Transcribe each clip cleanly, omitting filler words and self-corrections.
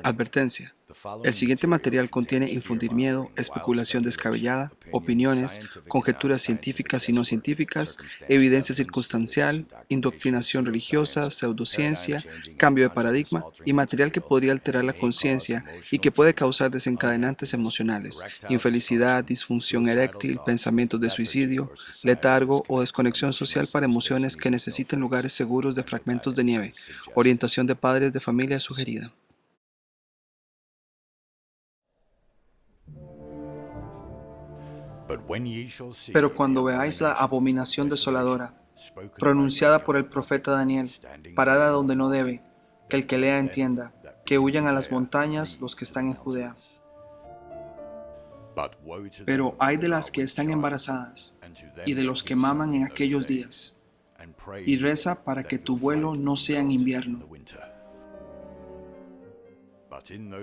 Advertencia. El siguiente material contiene infundir miedo, especulación descabellada, opiniones, conjeturas científicas y no científicas, evidencia circunstancial, indoctrinación religiosa, pseudociencia, cambio de paradigma y material que podría alterar la conciencia y que puede causar desencadenantes emocionales, infelicidad, disfunción eréctil, pensamientos de suicidio, letargo o desconexión social para emociones que necesiten lugares seguros de fragmentos de nieve. Orientación de padres de familia sugerida. Pero cuando veáis la abominación desoladora, pronunciada por el profeta Daniel, parada donde no debe, que el que lea entienda, que huyan a las montañas los que están en Judea. Pero hay de las que están embarazadas y de los que maman en aquellos días, y reza para que tu vuelo no sea en invierno.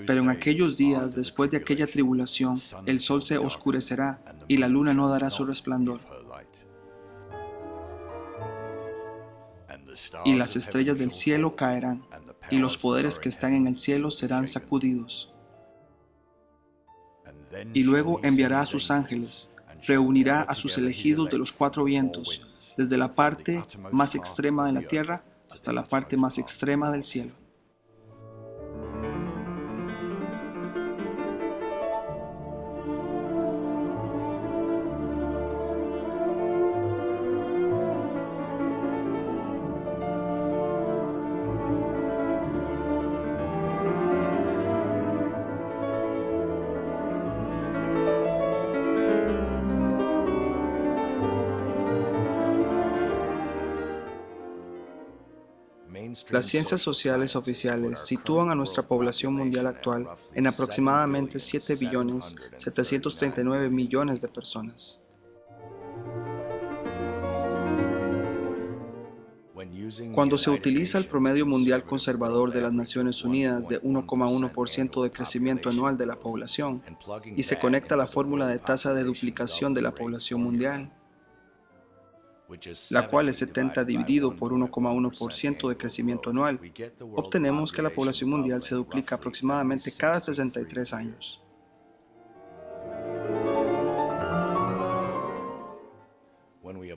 Pero en aquellos días, después de aquella tribulación, el sol se oscurecerá y la luna no dará su resplandor, y las estrellas del cielo caerán, y los poderes que están en el cielo serán sacudidos. Y luego enviará a sus ángeles, reunirá a sus elegidos de los cuatro vientos, desde la parte más extrema de la tierra hasta la parte más extrema del cielo. Las ciencias sociales oficiales sitúan a nuestra población mundial actual en aproximadamente 7.739 billones de personas. Cuando se utiliza el promedio mundial conservador de las Naciones Unidas de 1,1% de crecimiento anual de la población y se conecta a la fórmula de tasa de duplicación de la población mundial, la cual es 70 dividido por 1,1% de crecimiento anual, obtenemos que la población mundial se duplica aproximadamente cada 63 años.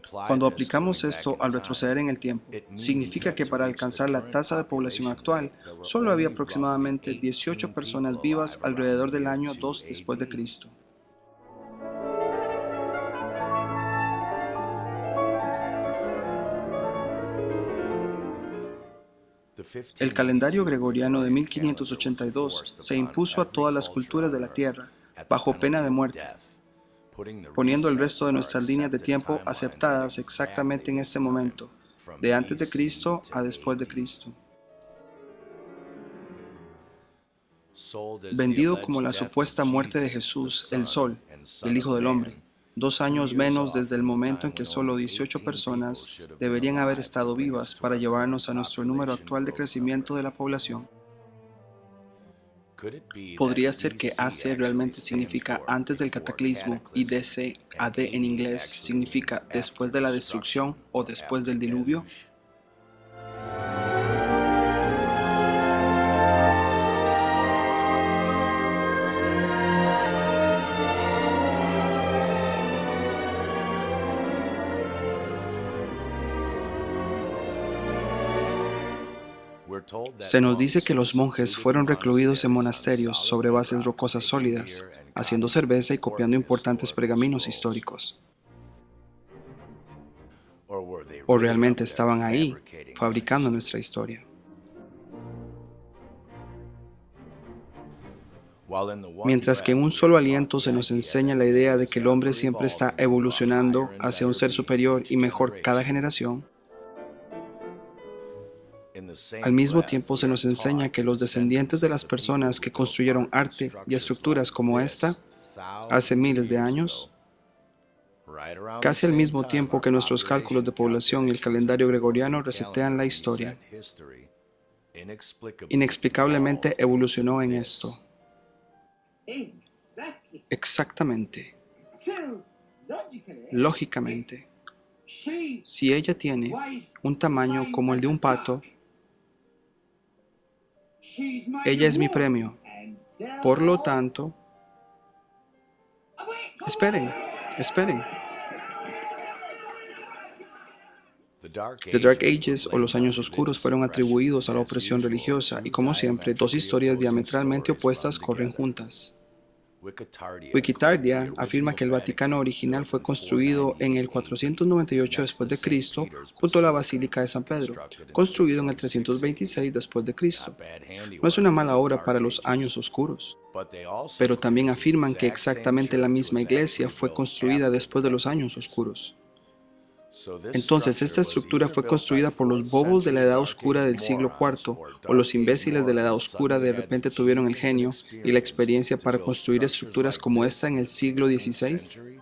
Cuando aplicamos esto al retroceder en el tiempo, significa que para alcanzar la tasa de población actual, solo había aproximadamente 18 personas vivas alrededor del año 2 después de Cristo. El calendario gregoriano de 1582 se impuso a todas las culturas de la Tierra, bajo pena de muerte, poniendo el resto de nuestras líneas de tiempo aceptadas exactamente en este momento, de antes de Cristo a después de Cristo. Vendido como la supuesta muerte de Jesús, el Sol, el Hijo del Hombre, 2 años menos desde el momento en que solo 18 personas deberían haber estado vivas para llevarnos a nuestro número actual de crecimiento de la población. Podría ser que AC realmente significa antes del cataclismo y DC, AD en inglés, significa después de la destrucción o después del diluvio. Se nos dice que los monjes fueron recluidos en monasterios sobre bases rocosas sólidas, haciendo cerveza y copiando importantes pergaminos históricos. O realmente estaban ahí, fabricando nuestra historia. Mientras que en un solo aliento se nos enseña la idea de que el hombre siempre está evolucionando hacia un ser superior y mejor cada generación, al mismo tiempo se nos enseña que los descendientes de las personas que construyeron arte y estructuras como esta hace miles de años, casi al mismo tiempo que nuestros cálculos de población y el calendario gregoriano resetean la historia, inexplicablemente evolucionó en esto. Exactamente. Lógicamente, si ella tiene un tamaño como el de un pato, Ella es mi premio. Por lo tanto, esperen. The Dark Ages o los años oscuros fueron atribuidos a la opresión religiosa y, como siempre, dos historias diametralmente opuestas corren juntas. Wikitardia afirma que el Vaticano original fue construido en el 498 después de Cristo junto a la Basílica de San Pedro, construido en el 326 después de Cristo. No es una mala obra para los años oscuros, pero también afirman que exactamente la misma iglesia fue construida después de los años oscuros. Entonces, esta estructura fue construida por los bobos de la Edad Oscura del siglo IV, o los imbéciles de la Edad Oscura de repente tuvieron el genio y la experiencia para construir estructuras como esta en el siglo XVI.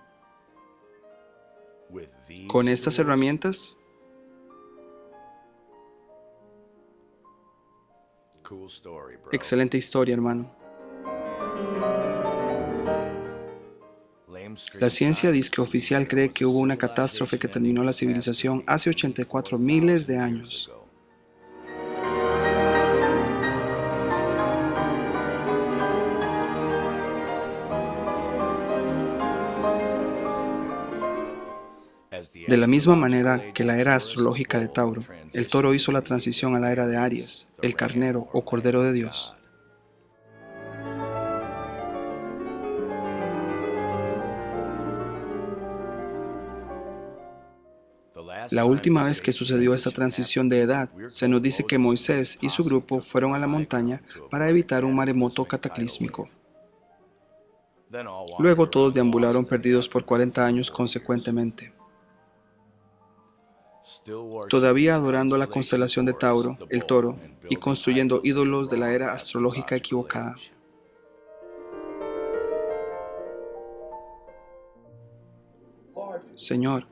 Con estas herramientas, excelente historia, hermano. La ciencia disque oficial cree que hubo una catástrofe que terminó la civilización hace 84 miles de años. De la misma manera que la era astrológica de Tauro, el toro hizo la transición a la era de Aries, el carnero o cordero de Dios. La última vez que sucedió esta transición de edad, se nos dice que Moisés y su grupo fueron a la montaña para evitar un maremoto cataclísmico. Luego todos deambularon perdidos por 40 años consecuentemente. Todavía adorando la constelación de Tauro, el toro, y construyendo ídolos de la era astrológica equivocada. Señor,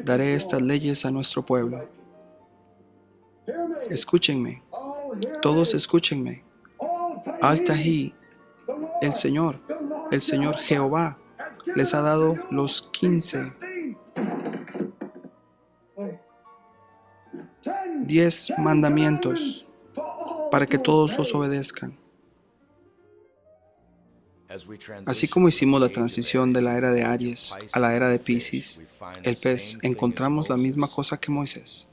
daré estas leyes a nuestro pueblo. Escúchenme, todos escúchenme. Al-Tahi, el Señor Jehová, les ha dado los 10 mandamientos para que todos los obedezcan. Así como hicimos la transición de la era de Aries a la era de Piscis, el pez, encontramos la misma cosa que Moisés.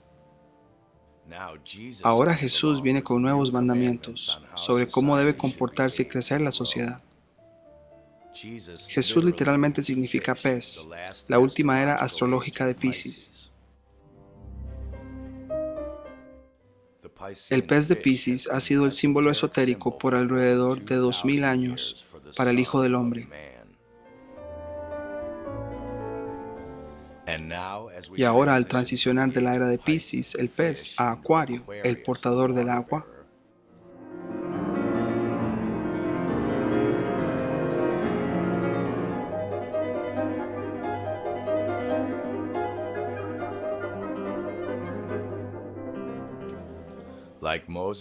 Ahora Jesús viene con nuevos mandamientos sobre cómo debe comportarse y crecer la sociedad. Jesús literalmente significa pez, la última era astrológica de Piscis. El pez de Piscis ha sido el símbolo esotérico por alrededor de 2000 años para el Hijo del Hombre. Y ahora, al transicionar de la era de Piscis, el pez, a Acuario, el portador del agua,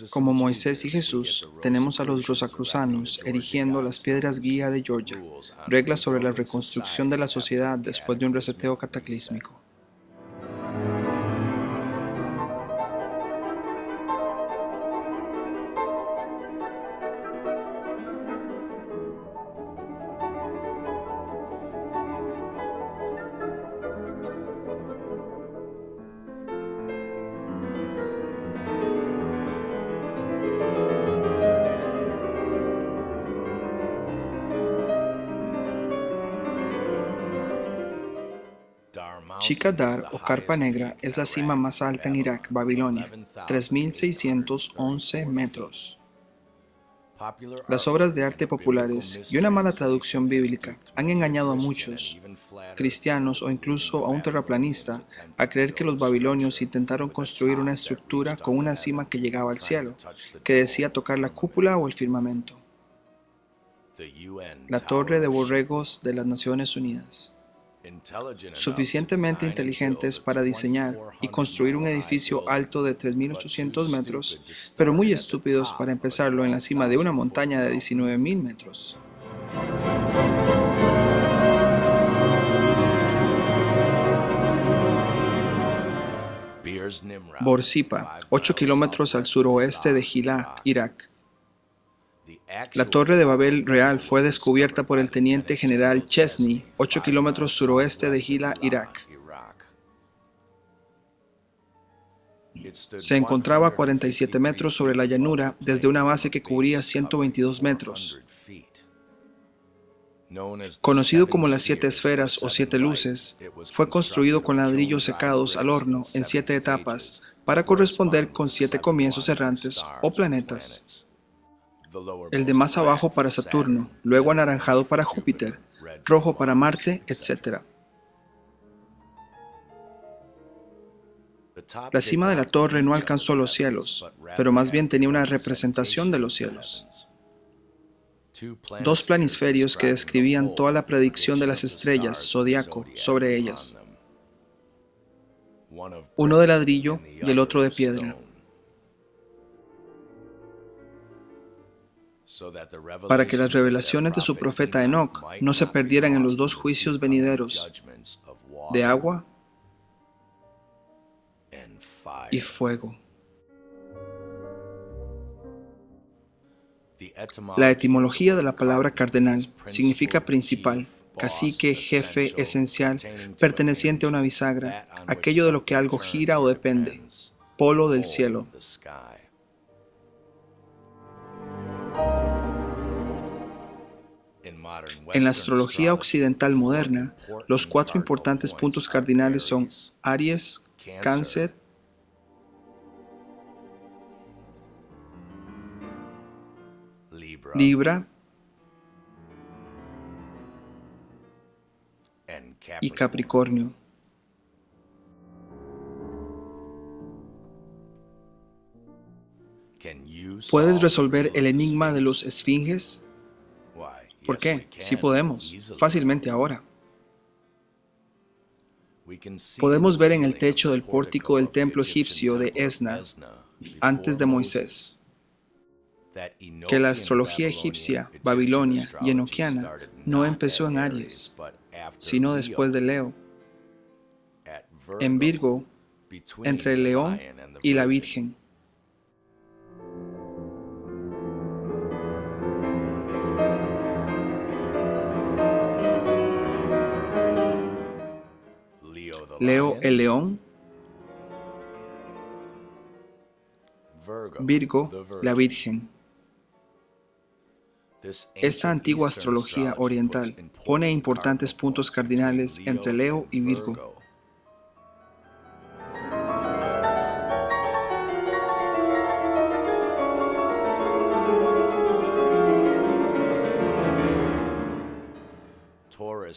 como Moisés y Jesús, tenemos a los rosacruzanos erigiendo las piedras guía de Georgia, reglas sobre la reconstrucción de la sociedad después de un reseteo cataclísmico. Chikadar o Carpa Negra es la cima más alta en Irak, Babilonia, 3.611 metros. Las obras de arte populares y una mala traducción bíblica han engañado a muchos, cristianos o incluso a un terraplanista, a creer que los babilonios intentaron construir una estructura con una cima que llegaba al cielo, que decía tocar la cúpula o el firmamento. La Torre de Borregos de las Naciones Unidas. Suficientemente inteligentes para diseñar y construir un edificio alto de 3.800 metros, pero muy estúpidos para empezarlo en la cima de una montaña de 19.000 metros. Borsippa, 8 kilómetros al suroeste de Gilá, Irak, La Torre de Babel real fue descubierta por el teniente general Chesney, 8 kilómetros suroeste de Hilla, Irak. Se encontraba a 47 metros sobre la llanura desde una base que cubría 122 metros. Conocido como las 7 esferas o 7 luces, fue construido con ladrillos secados al horno en 7 etapas para corresponder con 7 comienzos errantes o planetas. El de más abajo para Saturno, luego anaranjado para Júpiter, rojo para Marte, etc. La cima de la torre no alcanzó los cielos, pero más bien tenía una representación de los cielos. 2 planisferios que describían toda la predicción de las estrellas zodiaco sobre ellas. Uno de ladrillo y el otro de piedra. Para que las revelaciones de su profeta Enoc no se perdieran en los 2 juicios venideros de agua y fuego. La etimología de la palabra cardenal significa principal, cacique, jefe, esencial, perteneciente a una bisagra, aquello de lo que algo gira o depende, polo del cielo. En la astrología occidental moderna, los 4 importantes puntos cardinales son Aries, Cáncer, Libra y Capricornio. ¿Puedes resolver el enigma de los esfinges? ¿Por qué? Sí podemos, fácilmente ahora. Podemos ver en el techo del pórtico del templo egipcio de Esna, antes de Moisés, que la astrología egipcia, babilonia y enoquiana no empezó en Aries, sino después de Leo, en Virgo, entre el león y la Virgen. Leo el león, Virgo la Virgen. Esta antigua astrología oriental pone importantes puntos cardinales entre Leo y Virgo.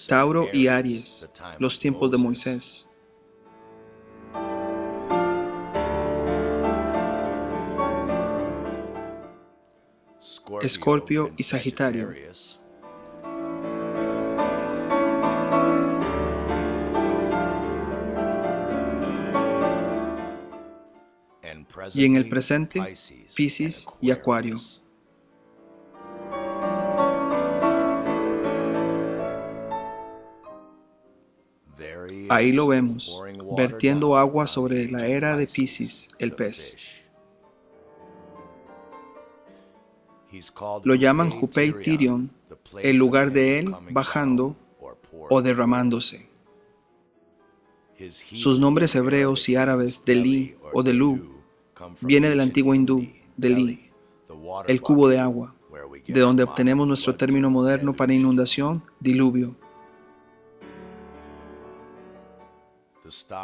Tauro y Aries, los tiempos de Moisés. Escorpio y Sagitario. Y en el presente, Piscis y Acuario. Ahí lo vemos, vertiendo agua sobre la era de Piscis, el pez. Lo llaman Jupei Tirion, el lugar de él bajando o derramándose. Sus nombres hebreos y árabes, Deli o Delu, viene del antiguo hindú, Deli, el cubo de agua, de donde obtenemos nuestro término moderno para inundación, diluvio.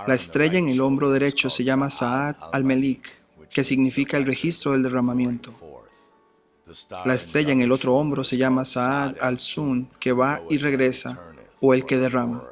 La estrella en el hombro derecho se llama Saad al-Melik, que significa el registro del derramamiento. La estrella en el otro hombro se llama Saad al-Sun, que va y regresa, o el que derrama.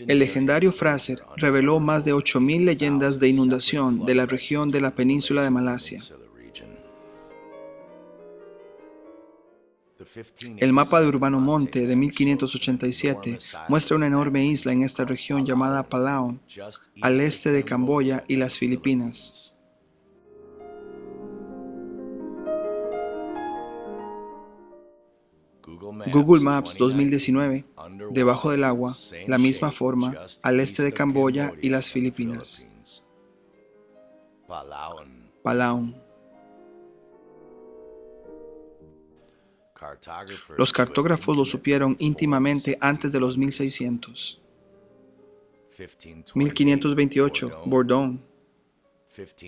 El legendario Fraser reveló más de 8.000 leyendas de inundación de la región de la península de Malasia. El mapa de Urbano Monte de 1587 muestra una enorme isla en esta región llamada Palawan, al este de Camboya y las Filipinas. Google Maps 2019, debajo del agua, la misma forma, al este de Camboya y las Filipinas. Palawan. Los cartógrafos lo supieron íntimamente antes de los 1600. 1528, Bordón.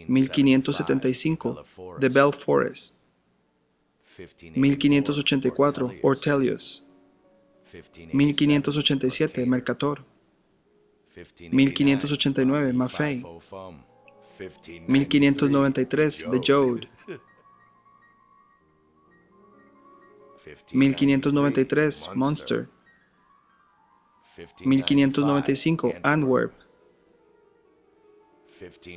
1575, The Bell Forest. 1584, Ortelius. 1587, Mercator. 1589, Maffei. 1593, The Jode. 1593, Munster. 1595, Antwerp.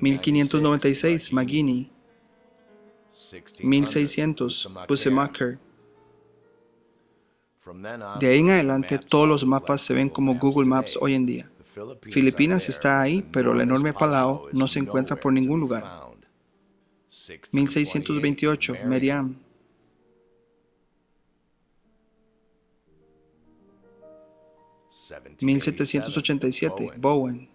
1596, Maggini. 1600, Bussemacher. De ahí en adelante, todos los mapas se ven como Google Maps hoy en día. Filipinas está ahí, pero la enorme Palau no se encuentra por ningún lugar. 1628, Meriam. 1787, Bowen.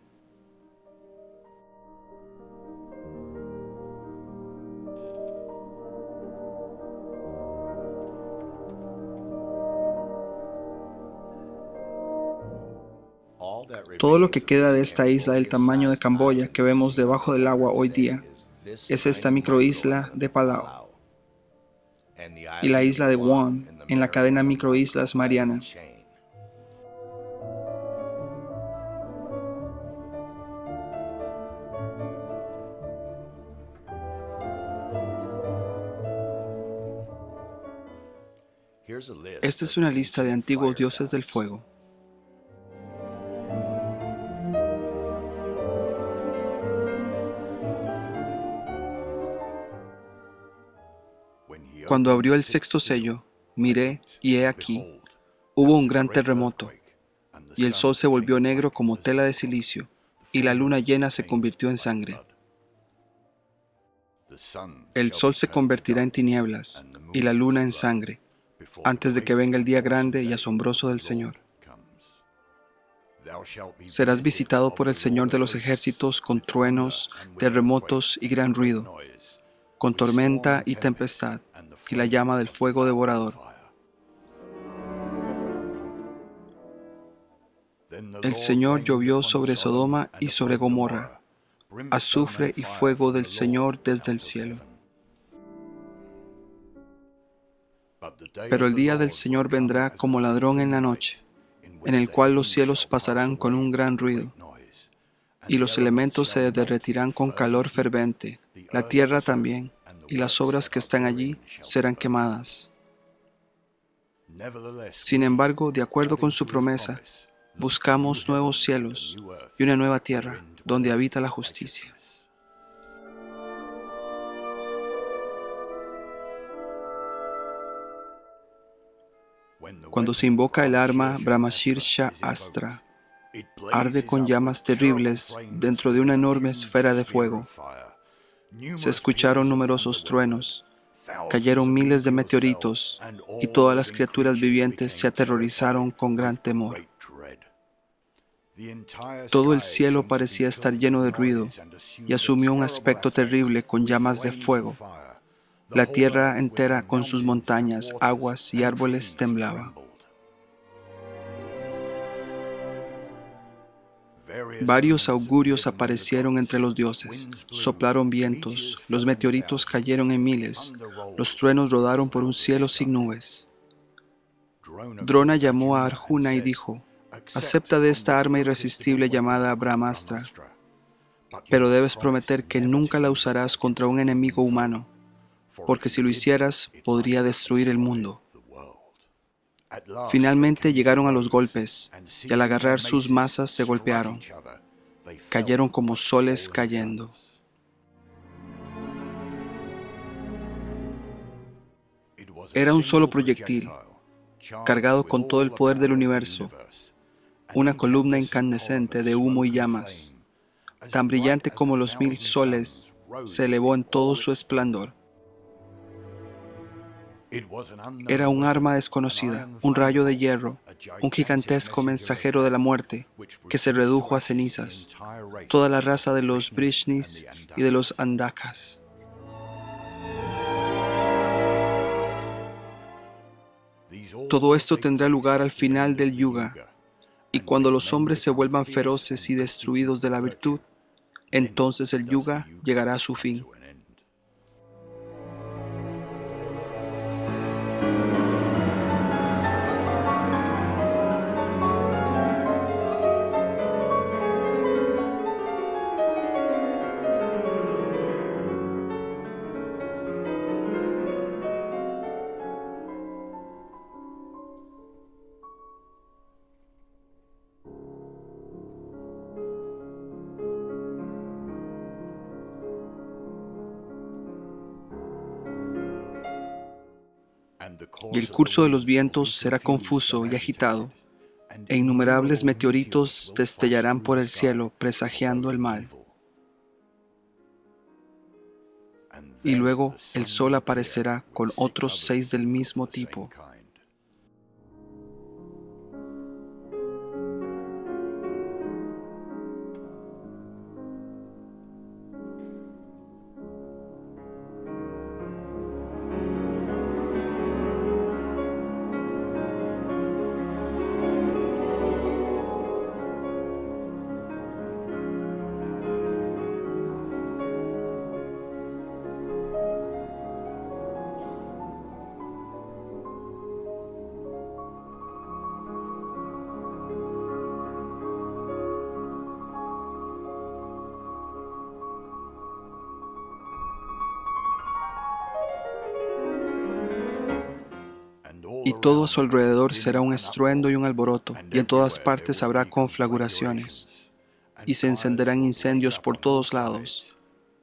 Todo lo que queda de esta isla del tamaño de Camboya que vemos debajo del agua hoy día es esta microisla de Palau y la isla de Guam en la cadena microislas Mariana. Esta es una lista de antiguos dioses del fuego. Cuando abrió el sexto sello, miré, y he aquí, hubo un gran terremoto, y el sol se volvió negro como tela de silicio, y la luna llena se convirtió en sangre. El sol se convertirá en tinieblas, y la luna en sangre, antes de que venga el día grande y asombroso del Señor. Serás visitado por el Señor de los ejércitos con truenos, terremotos y gran ruido, con tormenta y tempestad, y la llama del fuego devorador. El Señor llovió sobre Sodoma y sobre Gomorra, azufre y fuego del Señor desde el cielo. Pero el día del Señor vendrá como ladrón en la noche, en el cual los cielos pasarán con un gran ruido, y los elementos se derretirán con calor fervente, la tierra también, y las obras que están allí serán quemadas. Sin embargo, de acuerdo con su promesa, buscamos nuevos cielos y una nueva tierra donde habita la justicia. Cuando se invoca el arma Brahmashirsha Astra, arde con llamas terribles dentro de una enorme esfera de fuego. Se escucharon numerosos truenos, cayeron miles de meteoritos y todas las criaturas vivientes se aterrorizaron con gran temor. Todo el cielo parecía estar lleno de ruido y asumió un aspecto terrible con llamas de fuego. La tierra entera con sus montañas, aguas y árboles temblaba. Varios augurios aparecieron entre los dioses, soplaron vientos, los meteoritos cayeron en miles, los truenos rodaron por un cielo sin nubes. Drona llamó a Arjuna y dijo: acepta de esta arma irresistible llamada Brahmastra, pero debes prometer que nunca la usarás contra un enemigo humano, porque si lo hicieras, podría destruir el mundo. Finalmente llegaron a los golpes, y al agarrar sus masas se golpearon. Cayeron como soles cayendo. Era un solo proyectil, cargado con todo el poder del universo, una columna incandescente de humo y llamas, tan brillante como los 1000 soles, se elevó en todo su esplendor. Era un arma desconocida, un rayo de hierro, un gigantesco mensajero de la muerte que se redujo a cenizas, toda la raza de los Brishnis y de los Andakas. Todo esto tendrá lugar al final del Yuga, y cuando los hombres se vuelvan feroces y destruidos de la virtud, entonces el Yuga llegará a su fin. Y el curso de los vientos será confuso y agitado, e innumerables meteoritos destellarán por el cielo presagiando el mal. Y luego el sol aparecerá con otros 6 del mismo tipo. Y todo a su alrededor será un estruendo y un alboroto, y en todas partes habrá conflagraciones, y se encenderán incendios por todos lados,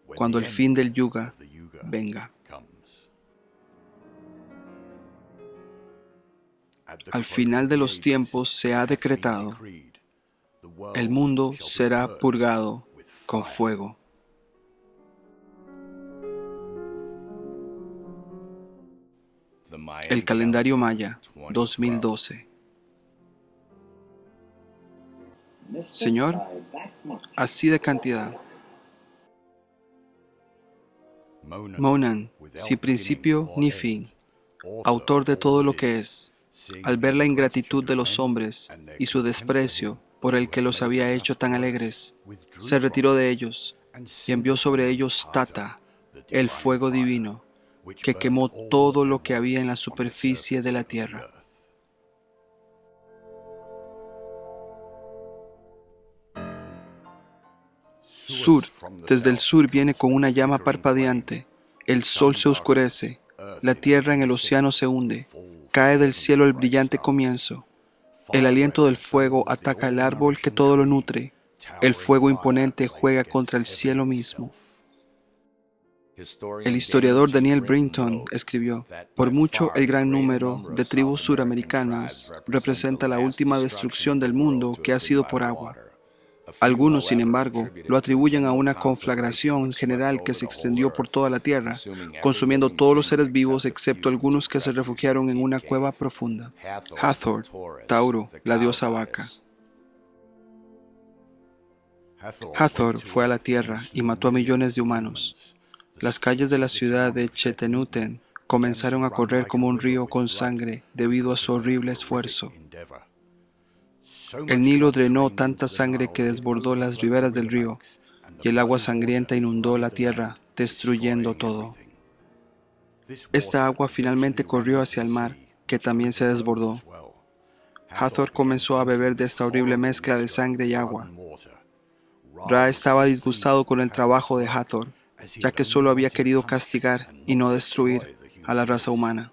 cuando el fin del Yuga venga. Al final de los tiempos se ha decretado, el mundo será purgado con fuego. El calendario maya 2012. Señor, así de cantidad. Monan, sin principio ni fin, autor de todo lo que es, al ver la ingratitud de los hombres y su desprecio por el que los había hecho tan alegres, se retiró de ellos y envió sobre ellos Tata, el fuego divino, que quemó todo lo que había en la superficie de la tierra. Sur, desde el sur viene con una llama parpadeante, el sol se oscurece, la tierra en el océano se hunde, cae del cielo el brillante comienzo. El aliento del fuego ataca el árbol que todo lo nutre, el fuego imponente juega contra el cielo mismo. El historiador Daniel Brinton escribió, por mucho el gran número de tribus suramericanas representa la última destrucción del mundo que ha sido por agua. Algunos, sin embargo, lo atribuyen a una conflagración general que se extendió por toda la tierra, consumiendo todos los seres vivos excepto algunos que se refugiaron en una cueva profunda. Hathor, Tauro, la diosa vaca. Hathor fue a la tierra y mató a millones de humanos. Las calles de la ciudad de Chetenuten comenzaron a correr como un río con sangre debido a su horrible esfuerzo. El Nilo drenó tanta sangre que desbordó las riberas del río, y el agua sangrienta inundó la tierra, destruyendo todo. Esta agua finalmente corrió hacia el mar, que también se desbordó. Hathor comenzó a beber de esta horrible mezcla de sangre y agua. Ra estaba disgustado con el trabajo de Hathor, ya que solo había querido castigar y no destruir a la raza humana.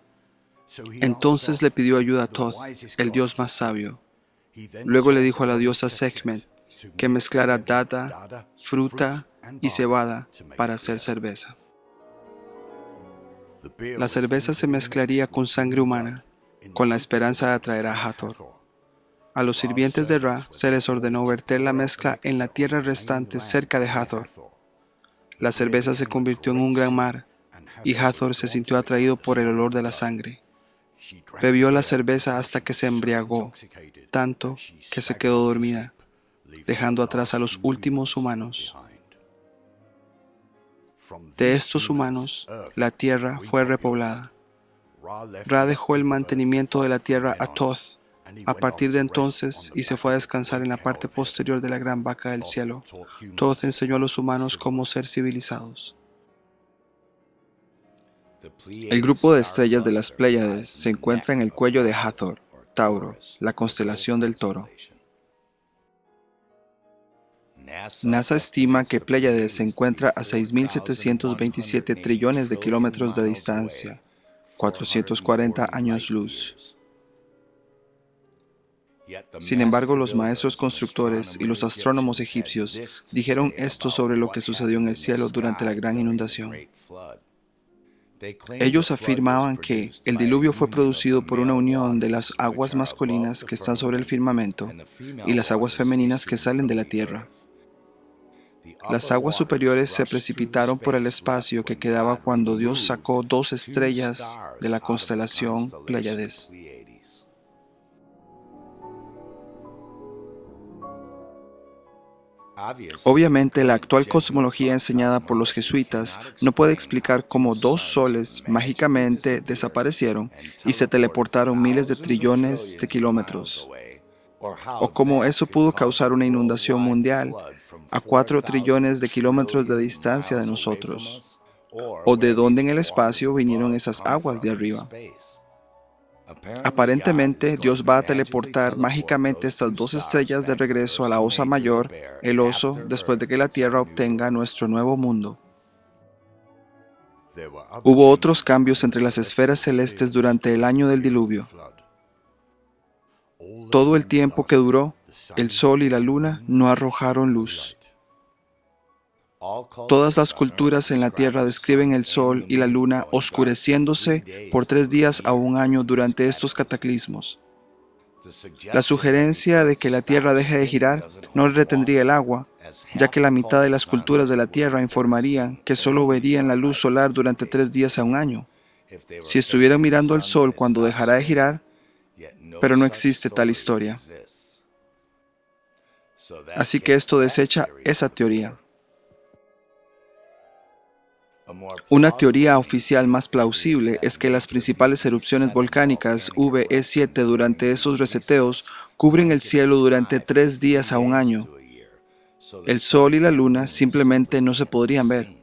Entonces le pidió ayuda a Thoth, el dios más sabio. Luego le dijo a la diosa Sekhmet que mezclara dada, fruta y cebada para hacer cerveza. La cerveza se mezclaría con sangre humana, con la esperanza de atraer a Hathor. A los sirvientes de Ra se les ordenó verter la mezcla en la tierra restante cerca de Hathor. La cerveza se convirtió en un gran mar, y Hathor se sintió atraído por el olor de la sangre. Bebió la cerveza hasta que se embriagó, tanto que se quedó dormida, dejando atrás a los últimos humanos. De estos humanos, la tierra fue repoblada. Ra dejó el mantenimiento de la tierra a Thoth a partir de entonces y se fue a descansar en la parte posterior de la gran vaca del cielo. Thoth enseñó a los humanos cómo ser civilizados. El grupo de estrellas de las Pléyades se encuentra en el cuello de Hathor, Tauro, la constelación del Toro. NASA estima que Pléyades se encuentra a 6.727 trillones de kilómetros de distancia, 440 años luz. Sin embargo, los maestros constructores y los astrónomos egipcios dijeron esto sobre lo que sucedió en el cielo durante la gran inundación. Ellos afirmaban que el diluvio fue producido por una unión de las aguas masculinas que están sobre el firmamento y las aguas femeninas que salen de la tierra. Las aguas superiores se precipitaron por el espacio que quedaba cuando Dios sacó dos estrellas de la constelación Pléyades. Obviamente, la actual cosmología enseñada por los jesuitas no puede explicar cómo dos soles mágicamente desaparecieron y se teleportaron miles de trillones de kilómetros, o cómo eso pudo causar una inundación mundial a 4 trillones de kilómetros de distancia de nosotros, o de dónde en el espacio vinieron esas aguas de arriba. Aparentemente, Dios va a teleportar mágicamente estas dos estrellas de regreso a la Osa Mayor, el oso, después de que la Tierra obtenga nuestro nuevo mundo. Hubo otros cambios entre las esferas celestes durante el año del diluvio. Todo el tiempo que duró, el Sol y la Luna no arrojaron luz. Todas las culturas en la Tierra describen el Sol y la Luna oscureciéndose por 3 días a un año durante estos cataclismos. La sugerencia de que la Tierra deje de girar no retendría el agua, ya que la mitad de las culturas de la Tierra informarían que solo verían la luz solar durante 3 días a un año, si estuvieran mirando al Sol cuando dejará de girar, pero no existe tal historia. Así que esto desecha esa teoría. Una teoría oficial más plausible es que las principales erupciones volcánicas VE7 durante esos reseteos cubren el cielo durante 3 días a un año. El Sol y la Luna simplemente no se podrían ver.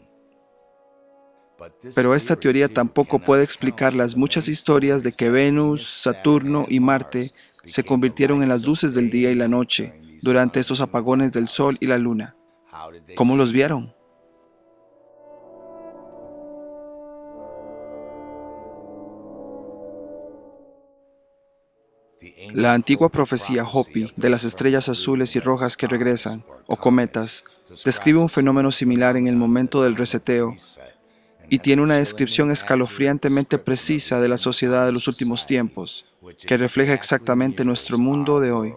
Pero esta teoría tampoco puede explicar las muchas historias de que Venus, Saturno y Marte se convirtieron en las luces del día y la noche durante estos apagones del Sol y la Luna. ¿Cómo los vieron? La antigua profecía Hopi de las estrellas azules y rojas que regresan, o cometas, describe un fenómeno similar en el momento del reseteo y tiene una descripción escalofriantemente precisa de la sociedad de los últimos tiempos, que refleja exactamente nuestro mundo de hoy.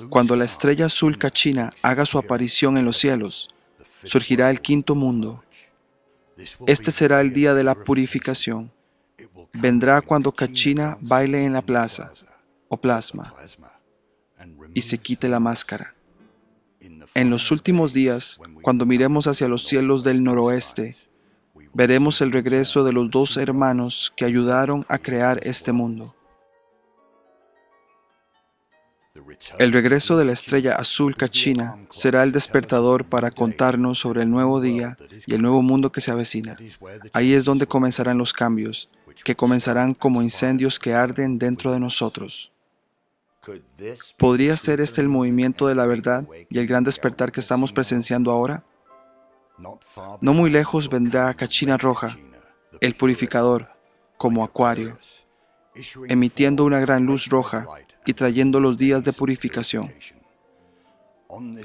Cuando la estrella azul Kachina haga su aparición en los cielos, surgirá el quinto mundo. Este será el día de la purificación. Vendrá cuando Kachina baile en la plaza, o plasma, y se quite la máscara. En los últimos días, cuando miremos hacia los cielos del noroeste, veremos el regreso de los dos hermanos que ayudaron a crear este mundo. El regreso de la estrella azul Kachina será el despertador para contarnos sobre el nuevo día y el nuevo mundo que se avecina. Ahí es donde comenzarán los cambios, que comenzarán como incendios que arden dentro de nosotros. ¿Podría ser este el movimiento de la verdad y el gran despertar que estamos presenciando ahora? No muy lejos vendrá Kachina roja, el purificador, como acuario, emitiendo una gran luz roja y trayendo los días de purificación.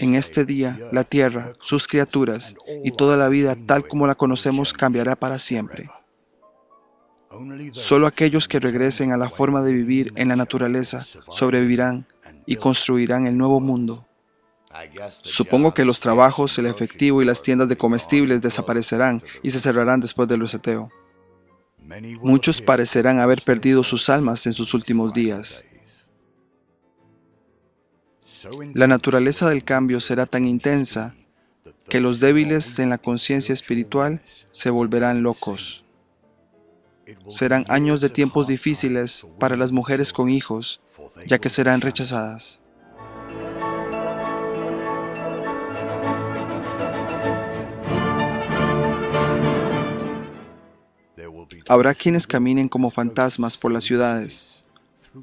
En este día, la tierra, sus criaturas y toda la vida tal como la conocemos cambiará para siempre. Solo aquellos que regresen a la forma de vivir en la naturaleza sobrevivirán y construirán el nuevo mundo. Supongo que los trabajos, el efectivo y las tiendas de comestibles desaparecerán y se cerrarán después del reseteo. Muchos parecerán haber perdido sus almas en sus últimos días. La naturaleza del cambio será tan intensa que los débiles en la conciencia espiritual se volverán locos. Serán años de tiempos difíciles para las mujeres con hijos, ya que serán rechazadas. Habrá quienes caminen como fantasmas por las ciudades,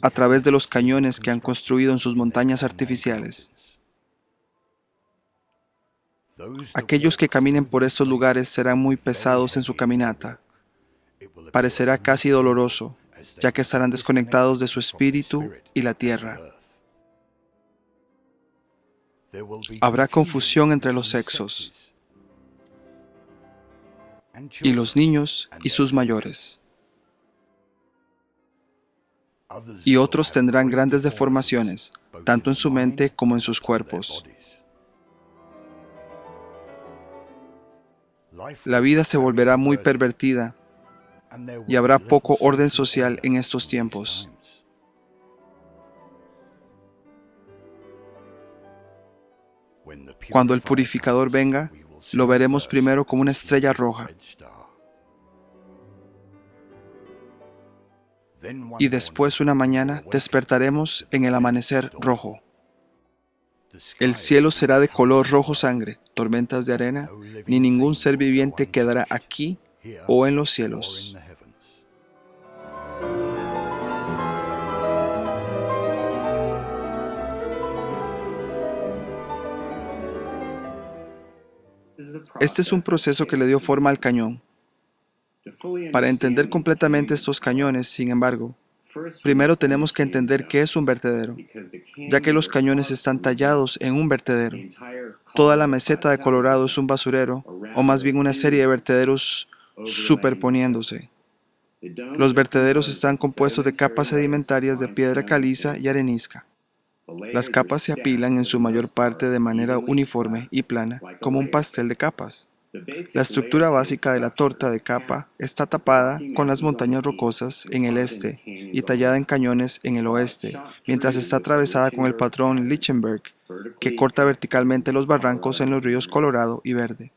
a través de los cañones que han construido en sus montañas artificiales. Aquellos que caminen por estos lugares serán muy pesados en su caminata. Parecerá casi doloroso, ya que estarán desconectados de su espíritu y la tierra. Habrá confusión entre los sexos, y los niños y sus mayores. Y otros tendrán grandes deformaciones, tanto en su mente como en sus cuerpos. La vida se volverá muy pervertida y habrá poco orden social en estos tiempos. Cuando el purificador venga, lo veremos primero como una estrella roja y después una mañana despertaremos en el amanecer rojo. El cielo será de color rojo sangre, tormentas de arena, ni ningún ser viviente quedará aquí o en los cielos. Este es un proceso que le dio forma al cañón. Para entender completamente estos cañones, sin embargo, primero tenemos que entender qué es un vertedero, ya que los cañones están tallados en un vertedero. Toda la meseta de Colorado es un basurero, o más bien una serie de vertederos superponiéndose. Los vertederos están compuestos de capas sedimentarias de piedra caliza y arenisca. Las capas se apilan en su mayor parte de manera uniforme y plana, como un pastel de capas. La estructura básica de la torta de capa está tapada con las montañas rocosas en el este y tallada en cañones en el oeste, mientras está atravesada con el patrón Lichtenberg, que corta verticalmente los barrancos en los ríos Colorado y Verde.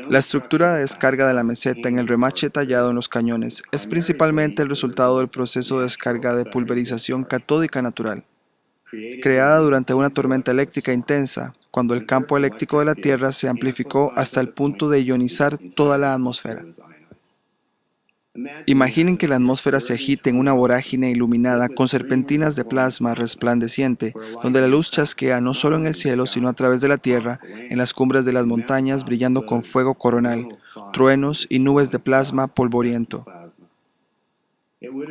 La estructura de descarga de la meseta en el remache tallado en los cañones es principalmente el resultado del proceso de descarga de pulverización catódica natural, creada durante una tormenta eléctrica intensa, cuando el campo eléctrico de la Tierra se amplificó hasta el punto de ionizar toda la atmósfera. Imaginen que la atmósfera se agite en una vorágine iluminada con serpentinas de plasma resplandeciente, donde la luz chasquea no solo en el cielo, sino a través de la tierra, en las cumbres de las montañas brillando con fuego coronal, truenos y nubes de plasma polvoriento.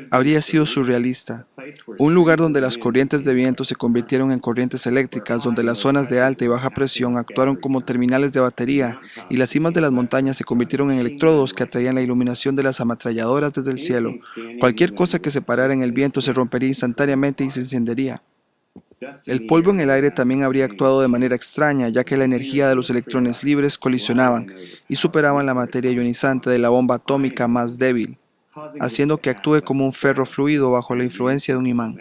Habría sido surrealista. Un lugar donde las corrientes de viento se convirtieron en corrientes eléctricas, donde las zonas de alta y baja presión actuaron como terminales de batería y las cimas de las montañas se convirtieron en electrodos que atraían la iluminación de las ametralladoras desde el cielo. Cualquier cosa que se parara en el viento se rompería instantáneamente y se encendería. El polvo en el aire también habría actuado de manera extraña, ya que la energía de los electrones libres colisionaban y superaban la materia ionizante de la bomba atómica más débil, haciendo que actúe como un ferrofluido bajo la influencia de un imán.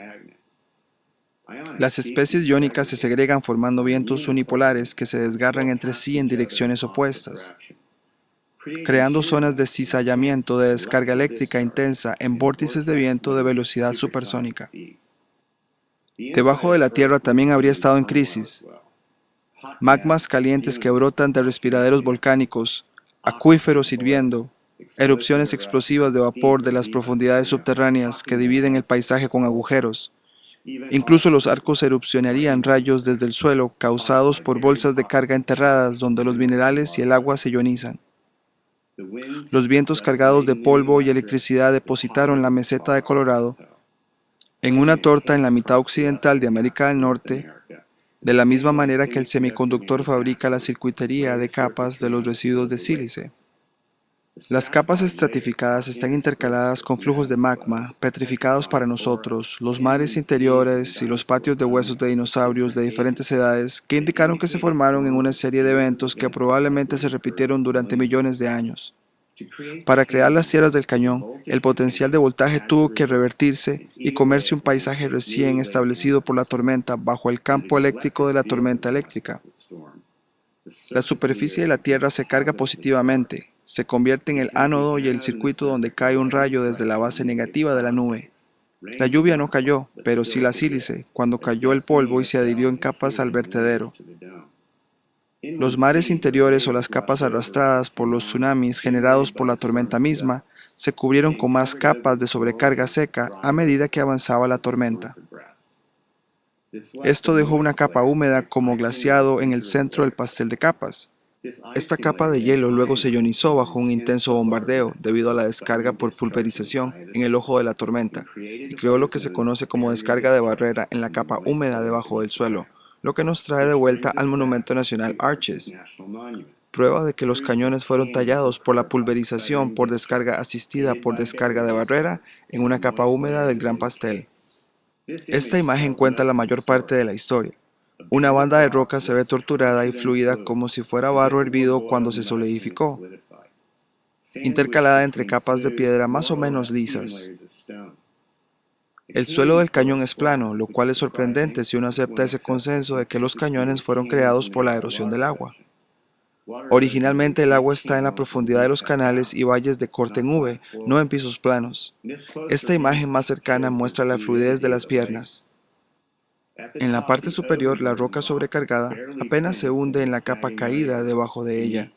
Las especies iónicas se segregan formando vientos unipolares que se desgarran entre sí en direcciones opuestas, creando zonas de cizallamiento de descarga eléctrica intensa en vórtices de viento de velocidad supersónica. Debajo de la Tierra también habría estado en crisis. Magmas calientes que brotan de respiraderos volcánicos, acuíferos hirviendo, erupciones explosivas de vapor de las profundidades subterráneas que dividen el paisaje con agujeros. Incluso los arcos erupcionarían rayos desde el suelo causados por bolsas de carga enterradas donde los minerales y el agua se ionizan. Los vientos cargados de polvo y electricidad depositaron la meseta de Colorado en una torta en la mitad occidental de América del Norte, de la misma manera que el semiconductor fabrica la circuitería de capas de los residuos de sílice. Las capas estratificadas están intercaladas con flujos de magma, petrificados para nosotros, los mares interiores y los patios de huesos de dinosaurios de diferentes edades que indicaron que se formaron en una serie de eventos que probablemente se repitieron durante millones de años. Para crear las tierras del cañón, el potencial de voltaje tuvo que revertirse y comerse un paisaje recién establecido por la tormenta bajo el campo eléctrico de la tormenta eléctrica. La superficie de la Tierra se carga positivamente, se convierte en el ánodo y el circuito donde cae un rayo desde la base negativa de la nube. La lluvia no cayó, pero sí la sílice, cuando cayó el polvo y se adhirió en capas al vertedero. Los mares interiores o las capas arrastradas por los tsunamis generados por la tormenta misma se cubrieron con más capas de sobrecarga seca a medida que avanzaba la tormenta. Esto dejó una capa húmeda como glaciado en el centro del pastel de capas. Esta capa de hielo luego se ionizó bajo un intenso bombardeo debido a la descarga por pulverización en el ojo de la tormenta y creó lo que se conoce como descarga de barrera en la capa húmeda debajo del suelo, lo que nos trae de vuelta al Monumento Nacional Arches, prueba de que los cañones fueron tallados por la pulverización por descarga asistida por descarga de barrera en una capa húmeda del gran pastel. Esta imagen cuenta la mayor parte de la historia. Una banda de roca se ve torturada y fluida como si fuera barro hervido cuando se solidificó, intercalada entre capas de piedra más o menos lisas. El suelo del cañón es plano, lo cual es sorprendente si uno acepta ese consenso de que los cañones fueron creados por la erosión del agua. Originalmente el agua está en la profundidad de los canales y valles de corte en V, no en pisos planos. Esta imagen más cercana muestra la fluidez de las piernas. En la parte superior, la roca sobrecargada apenas se hunde en la capa caída debajo de ella.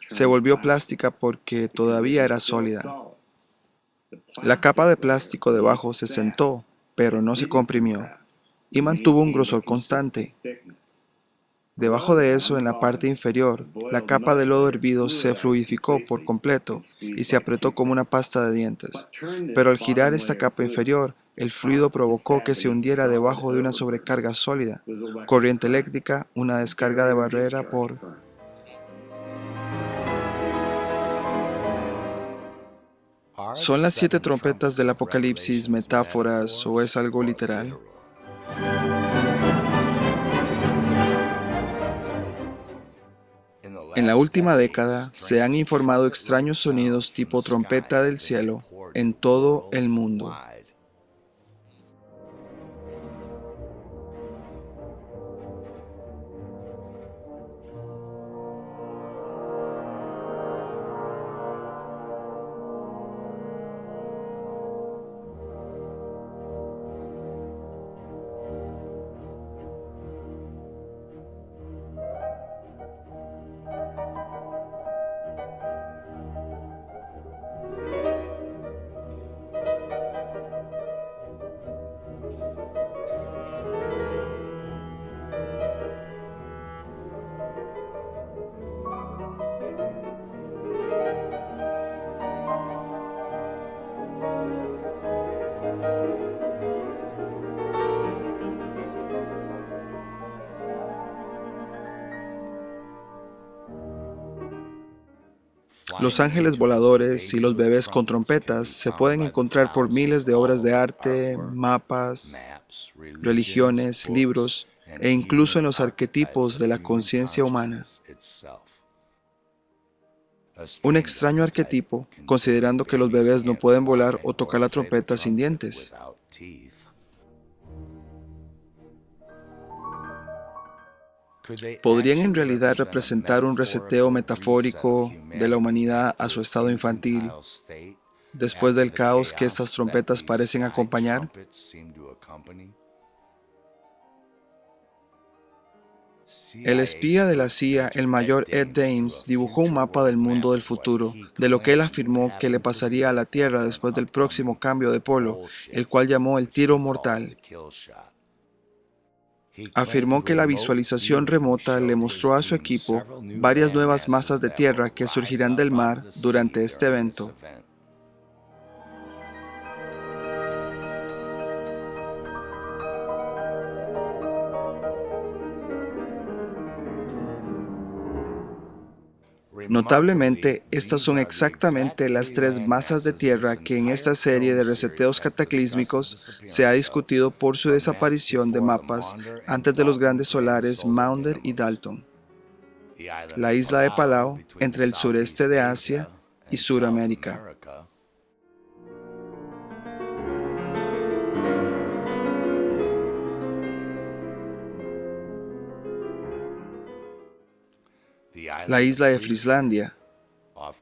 Se volvió plástica porque todavía era sólida. La capa de plástico debajo se sentó, pero no se comprimió, y mantuvo un grosor constante. Debajo de eso, en la parte inferior, la capa de lodo hervido se fluidificó por completo y se apretó como una pasta de dientes. Pero al girar esta capa inferior, el fluido provocó que se hundiera debajo de una sobrecarga sólida, corriente eléctrica, una descarga de barrera por... ¿Son las 7 trompetas del Apocalipsis metáforas o es algo literal? En la última década se han informado extraños sonidos tipo trompeta del cielo en todo el mundo. Los ángeles voladores y los bebés con trompetas se pueden encontrar por miles de obras de arte, mapas, religiones, libros e incluso en los arquetipos de la conciencia humana. Un extraño arquetipo, considerando que los bebés no pueden volar o tocar la trompeta sin dientes. ¿Podrían en realidad representar un reseteo metafórico de la humanidad a su estado infantil, después del caos que estas trompetas parecen acompañar? El espía de la CIA, el mayor Ed Dames, dibujó un mapa del mundo del futuro, de lo que él afirmó que le pasaría a la Tierra después del próximo cambio de polo, el cual llamó el tiro mortal. Afirmó que la visualización remota le mostró a su equipo varias nuevas masas de tierra que surgirán del mar durante este evento. Notablemente, estas son exactamente las tres masas de tierra que en esta serie de reseteos cataclísmicos se ha discutido por su desaparición de mapas antes de los grandes solares Maunder y Dalton. La isla de Palau, entre el sureste de Asia y Suramérica. La isla de Frieslandia,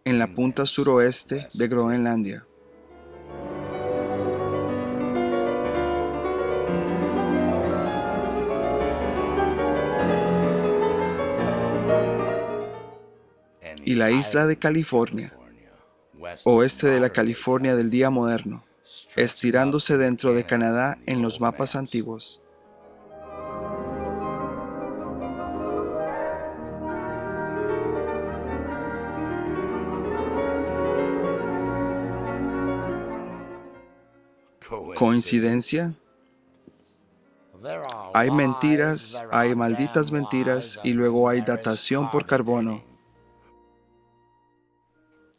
en la punta suroeste de Groenlandia. Y la isla de California, oeste de la California del día moderno, estirándose dentro de Canadá en los mapas antiguos. ¿Coincidencia? Hay mentiras, hay malditas mentiras y luego hay datación por carbono.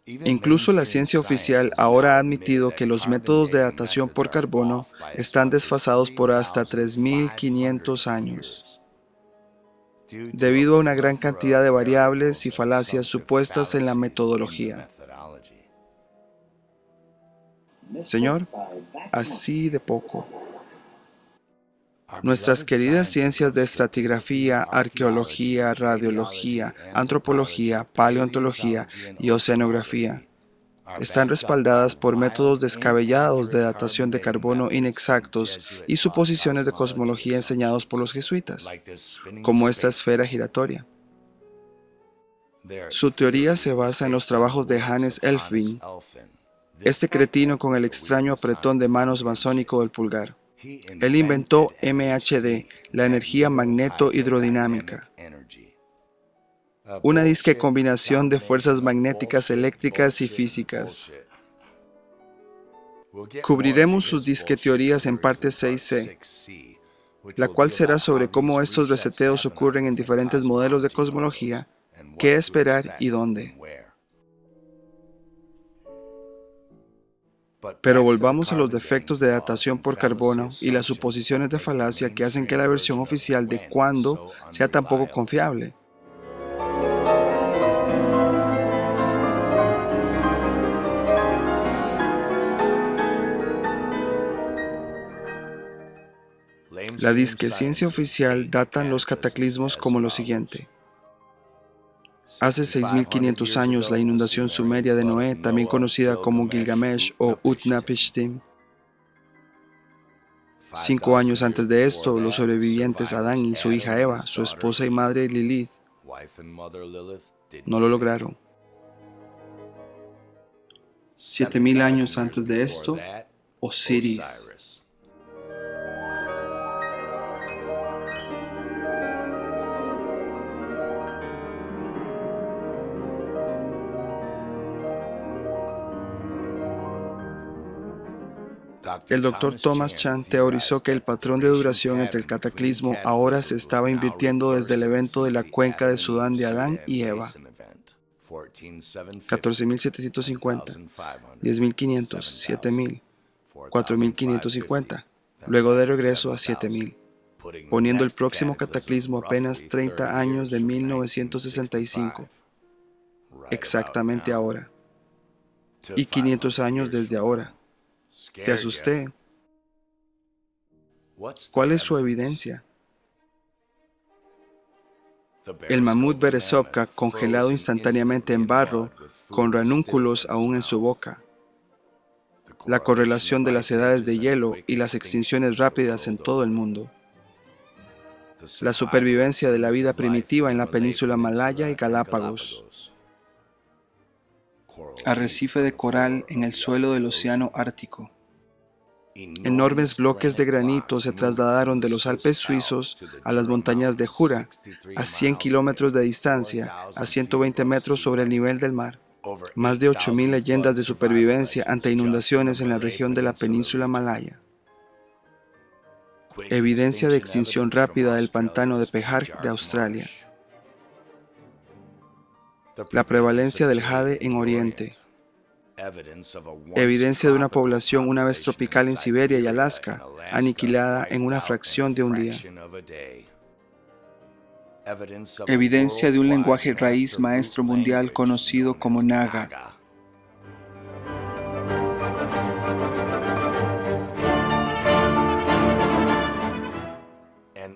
Incluso la ciencia oficial ahora ha admitido que los métodos de datación por carbono están desfasados por hasta 3.500 años, debido a una gran cantidad de variables y falacias supuestas en la metodología. Señor, así de poco. Nuestras queridas ciencias de estratigrafía, arqueología, radiología, antropología, paleontología y oceanografía están respaldadas por métodos descabellados de datación de carbono inexactos y suposiciones de cosmología enseñados por los jesuitas, como esta esfera giratoria. Su teoría se basa en los trabajos de Hannes Elfvin, este cretino con el extraño apretón de manos masónico del pulgar. Él inventó MHD, la energía magneto-hidrodinámica, una disque combinación de fuerzas magnéticas, eléctricas y físicas. Cubriremos sus disque teorías en parte 6C, la cual será sobre cómo estos reseteos ocurren en diferentes modelos de cosmología, qué esperar y dónde. Pero volvamos a los defectos de datación por carbono y las suposiciones de falacia que hacen que la versión oficial de cuándo sea tan poco confiable. La disque ciencia oficial datan los cataclismos como lo siguiente. Hace 6.500 años, la inundación sumeria de Noé, también conocida como Gilgamesh o Utnapishtim. 5 años antes de esto, los sobrevivientes Adán y su hija Eva, su esposa y madre Lilith, no lo lograron. 7.000 años antes de esto, Osiris. El Dr. Thomas Chan teorizó que el patrón de duración entre el cataclismo ahora se estaba invirtiendo desde el evento de la cuenca de Sudán de Adán y Eva. 14.750, 10.500, 7.000, 4.550, luego de regreso a 7.000, poniendo el próximo cataclismo apenas 30 años de 1965, exactamente ahora, y 500 años desde ahora. Te asusté. ¿Cuál es su evidencia? El mamut Beresovka congelado instantáneamente en barro, con ranúnculos aún en su boca. La correlación de las edades de hielo y las extinciones rápidas en todo el mundo. La supervivencia de la vida primitiva en la península Malaya y Galápagos. Arrecife de coral en el suelo del océano Ártico. Enormes bloques de granito se trasladaron de los Alpes suizos a las montañas de Jura, a 100 kilómetros de distancia, a 120 metros sobre el nivel del mar. Más de 8.000 leyendas de supervivencia ante inundaciones en la región de la península malaya. Evidencia de extinción rápida del pantano de Pejar de Australia. La prevalencia del jade en Oriente. Evidencia de una población una vez tropical en Siberia y Alaska, aniquilada en una fracción de un día. Evidencia de un lenguaje raíz maestro mundial conocido como Naga.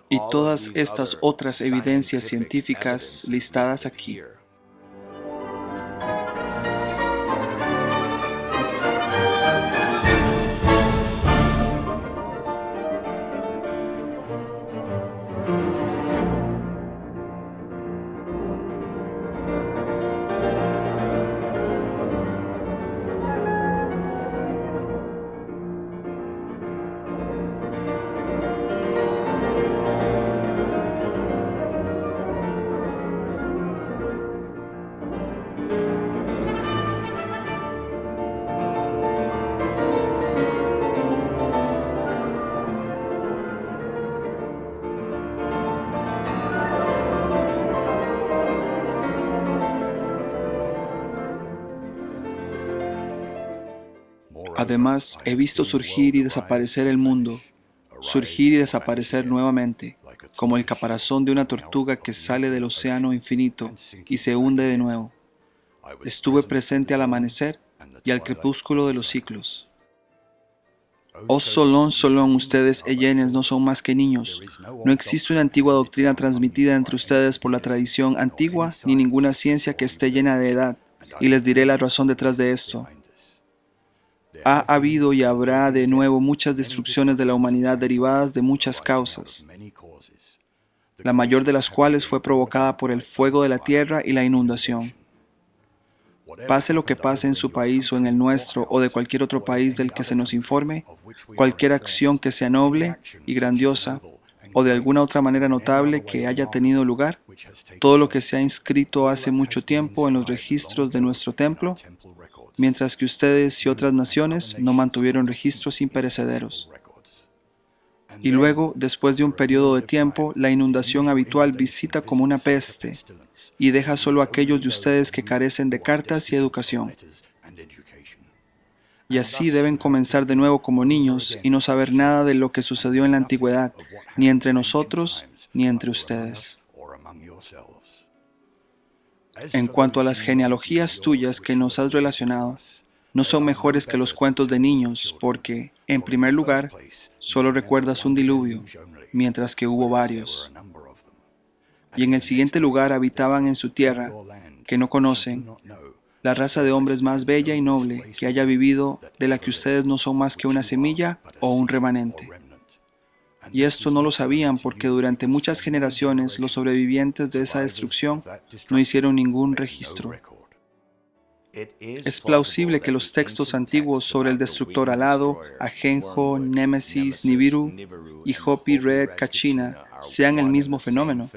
Y todas estas otras evidencias científicas listadas aquí. Además, he visto surgir y desaparecer el mundo, surgir y desaparecer nuevamente, como el caparazón de una tortuga que sale del océano infinito y se hunde de nuevo. Estuve presente al amanecer y al crepúsculo de los ciclos. Oh Solón, Solón, ustedes, Eyenes, no son más que niños. No existe una antigua doctrina transmitida entre ustedes por la tradición antigua, ni ninguna ciencia que esté llena de edad, y les diré la razón detrás de esto. Ha habido y habrá de nuevo muchas destrucciones de la humanidad derivadas de muchas causas, la mayor de las cuales fue provocada por el fuego de la tierra y la inundación. Pase lo que pase en su país o en el nuestro o de cualquier otro país del que se nos informe, cualquier acción que sea noble y grandiosa o de alguna otra manera notable que haya tenido lugar, todo lo que se ha inscrito hace mucho tiempo en los registros de nuestro templo, mientras que ustedes y otras naciones no mantuvieron registros imperecederos. Y luego, después de un periodo de tiempo, la inundación habitual visita como una peste y deja solo a aquellos de ustedes que carecen de cartas y educación. Y así deben comenzar de nuevo como niños y no saber nada de lo que sucedió en la antigüedad, ni entre nosotros, ni entre ustedes. En cuanto a las genealogías tuyas que nos has relacionado, no son mejores que los cuentos de niños, porque, en primer lugar, solo recuerdas un diluvio, mientras que hubo varios. Y en el siguiente lugar habitaban en su tierra, que no conocen, la raza de hombres más bella y noble que haya vivido, de la que ustedes no son más que una semilla o un remanente. Y esto no lo sabían porque durante muchas generaciones los sobrevivientes de esa destrucción no hicieron ningún registro. Es plausible que los textos antiguos sobre el destructor alado, Ajenjo, Némesis, Nibiru y Hopi Red Kachina sean el mismo fenómeno.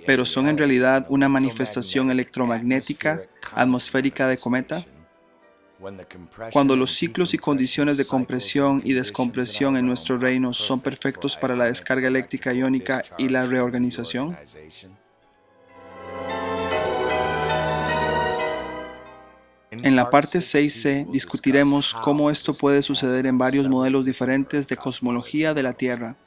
Pero son en realidad una manifestación electromagnética atmosférica de cometa. Cuando los ciclos y condiciones de compresión y descompresión en nuestro reino son perfectos para la descarga eléctrica iónica y la reorganización. En la parte 6C discutiremos cómo esto puede suceder en varios modelos diferentes de cosmología de la Tierra.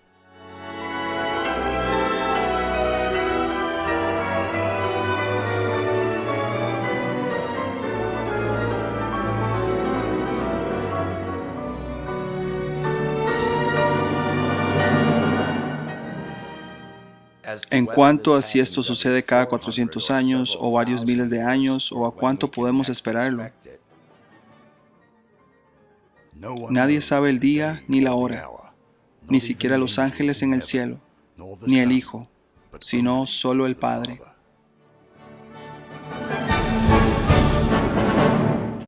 En cuanto a si esto sucede cada 400 años o varios miles de años o a cuánto podemos esperarlo. Nadie sabe el día ni la hora, ni siquiera los ángeles en el cielo, ni el Hijo, sino solo el Padre.